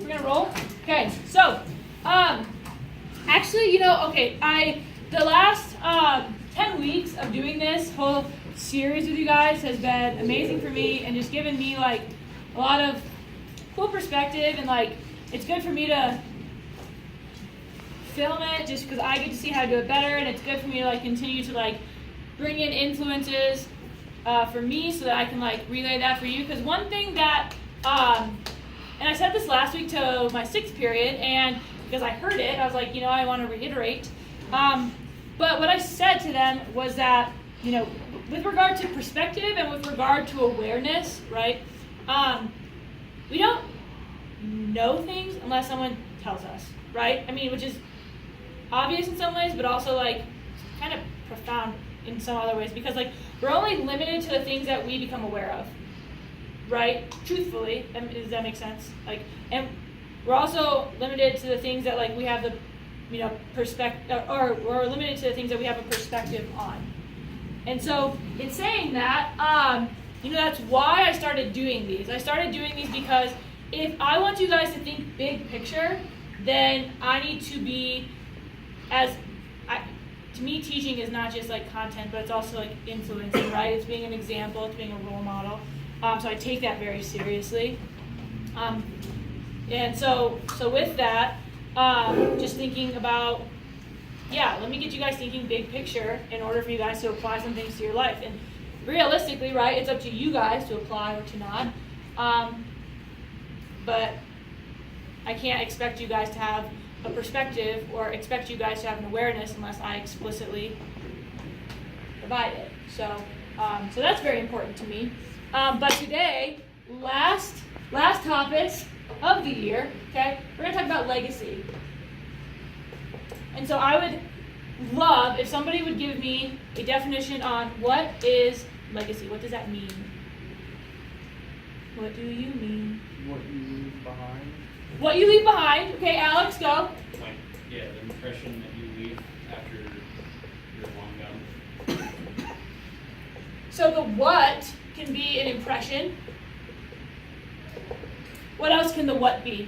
We're gonna roll. Okay, so actually, the last 10 weeks of doing this whole series with you guys has been amazing for me and just given me like a lot of cool perspective, and like it's good for me to film it just because I get to see how to do it better, and it's good for me to like continue to like bring in influences for me so that I can like relay that for you. Because one thing that and I said this last week to my 6th period, and because I heard it, I was like, I want to reiterate. But what I said to them was that, with regard to perspective and with regard to awareness, right? We don't know things unless someone tells us, right? I mean, which is obvious in some ways, but also like kind of profound in some other ways, because like we're only limited to the things that we become aware of, right? Truthfully, does that make sense? Like, and we're also limited to the things that like we have the, perspective, or we're limited to the things that we have a perspective on. And so, in saying that, that's why I started doing these. I started doing these because if I want you guys to think big picture, then I need to be to me, teaching is not just like content, but it's also like influencing, right? It's being an example, it's being a role model. So I take that very seriously. And so with that, just thinking about, let me get you guys thinking big picture in order for you guys to apply some things to your life. And realistically, right, it's up to you guys to apply or to not. But I can't expect you guys to have a perspective or expect you guys to have an awareness unless I explicitly provide it. So that's very important to me. But today, last topics of the year, okay, we're going to talk about legacy. And so I would love if somebody would give me a definition on what is legacy. What does that mean? What do you mean? What you leave behind. What you leave behind. Okay, Alex, go. The impression that you leave after you're long gone. So the what can be an impression. What else can the what be?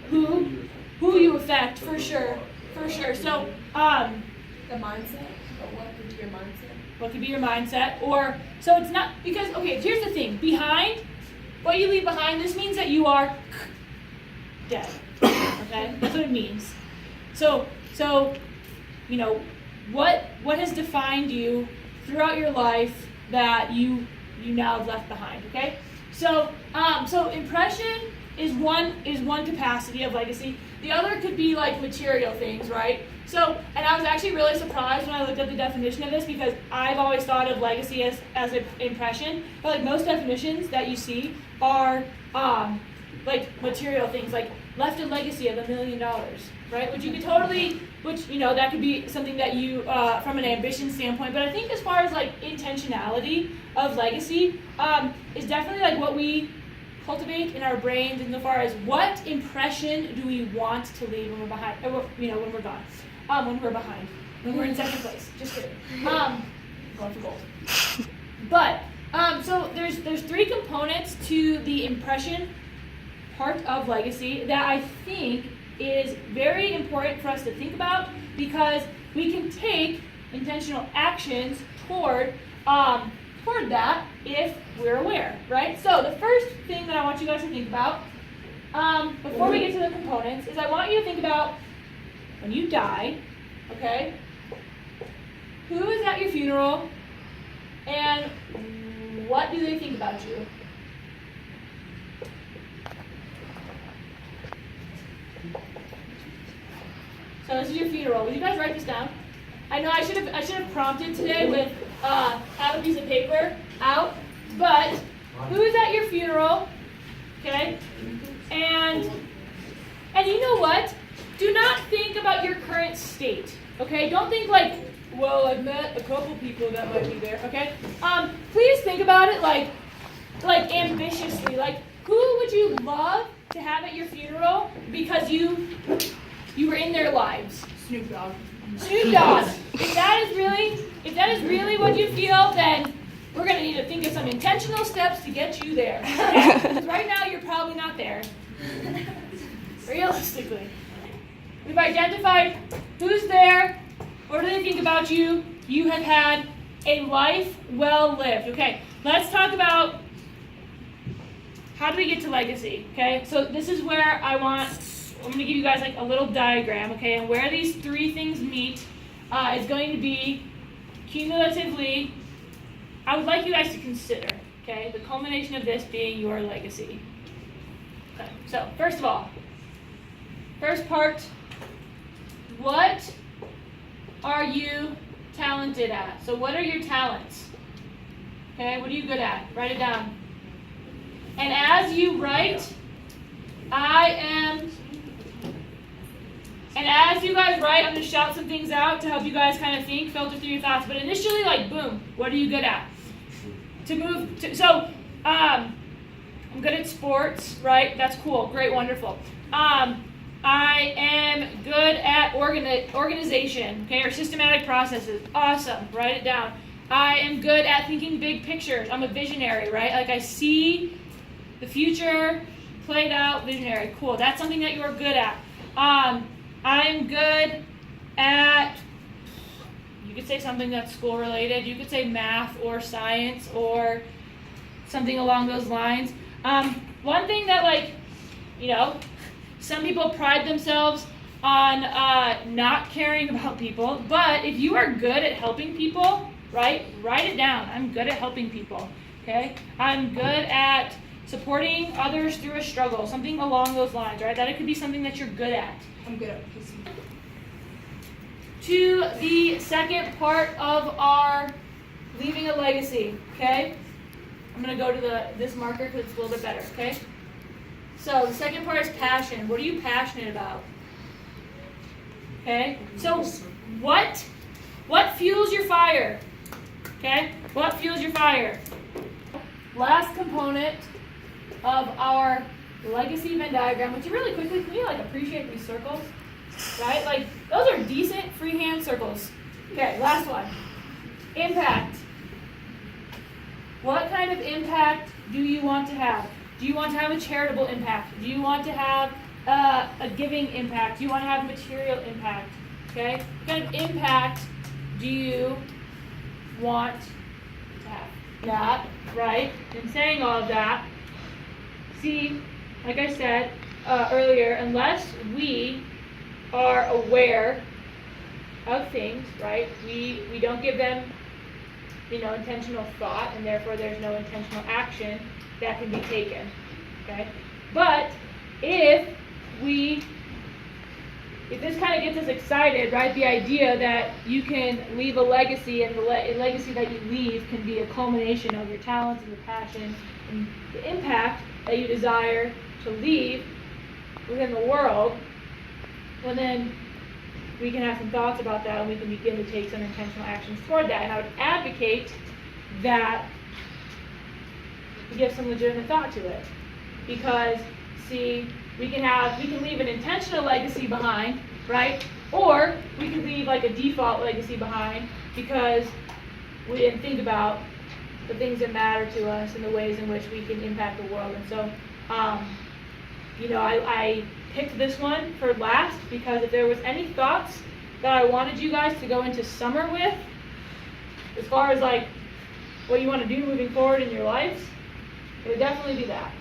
Who you affect, for sure. For sure. So, the mindset, but what could be your mindset? What could be your mindset? Or, so it's not, because, okay, here's the thing. Behind, what you leave behind, this means that you are dead. Okay? That's what it means. So, what has defined you throughout your life that you now have left behind, okay? So impression is one capacity of legacy. The other could be like material things, right? So, and I was actually really surprised when I looked at the definition of this, because I've always thought of legacy as an impression, but like most definitions that you see are like material things, like left a legacy of $1 million, right? Which you could totally, that could be something that you, from an ambition standpoint, but I think as far as like intentionality of legacy, is definitely like what we cultivate in our brains insofar as what impression do we want to leave when we're behind, or, when we're gone, when we're behind, when we're in second place, just kidding, going for gold. But, so there's 3 components to the impression part of legacy that I think is very important for us to think about, because we can take intentional actions toward that if we're aware, right? So the first thing that I want you guys to think about before we get to the components is I want you to think about when you die, okay? Who is at your funeral and what do they think about you? So this is your funeral. Will you guys write this down? I know I should have prompted today with have a piece of paper out, but who is at your funeral? Okay? And you know what? Do not think about your current state. Okay? Don't think like, well, I've met a couple people that might be there. Okay? Please think about it like ambitiously. Like, who would you love to have at your funeral because you were in their lives? Snoop Dogg. Snoop Dogg. If that is really what you feel, then we're going to need to think of some intentional steps to get you there. Okay? 'Cause right now you're probably Realistically. We've identified who's there, what do they think about you. You have had a life well lived. Okay, let's talk about how do we get to legacy. Okay, so this is where I'm going to give you guys like a little diagram, okay, and where these three things meet is going to be cumulatively, I would like you guys to consider, okay, the culmination of this being your legacy. Okay, so first of all, first part, what are you talented at? So what are your talents? Okay, what are you good at? Write it down. And as you write, and as you guys write, I'm going to shout some things out to help you guys kind of think, filter through your thoughts. But initially, like, boom, what are you good at? I'm good at sports, right? That's cool, great, wonderful. I am good at organization, okay, or systematic processes. Awesome, write it down. I am good at thinking big pictures. I'm a visionary, right? Like I see the future played out, visionary. Cool, that's something that you're good at. I'm good at, you could say something that's school related. You could say math or science or something along those lines. One thing that, like, you know, some people pride themselves on not caring about people, but if you are good at helping people, right, write it down. I'm good at helping people, okay? I'm good at supporting others through a struggle, something along those lines, right? That it could be something that you're good at. I'm good at kissing. To the second part of our leaving a legacy, okay? I'm going to go to this marker because it's a little bit better, okay? So the second part is passion. What are you passionate about? Okay? So what fuels your fire? Okay? What fuels your fire? Last component of our legacy Venn diagram, which really quickly, can you like appreciate these circles? Right? Like those are decent freehand circles. Okay, last one. Impact. What kind of impact do you want to have? Do you want to have a charitable impact? Do you want to have a giving impact? Do you want to have material impact? Okay? What kind of impact do you want to have? That, right? In saying all of that, see, like I said earlier, unless we are aware of things, right? We don't give them, intentional thought, and therefore there's no intentional action that can be taken, okay? But if this kind of gets us excited, right? The idea that you can leave a legacy, and the legacy that you leave can be a culmination of your talents and your passion and the impact that you desire to leave within the world, well then we can have some thoughts about that, and we can begin to take some intentional actions toward that. And I would advocate that we give some legitimate thought to it, because see, we can leave an intentional legacy behind, right? Or we can leave like a default legacy behind because we didn't think about the things that matter to us and the ways in which we can impact the world. And so, I picked this one for last because if there was any thoughts that I wanted you guys to go into summer with, as far as like what you want to do moving forward in your lives, it would definitely be that.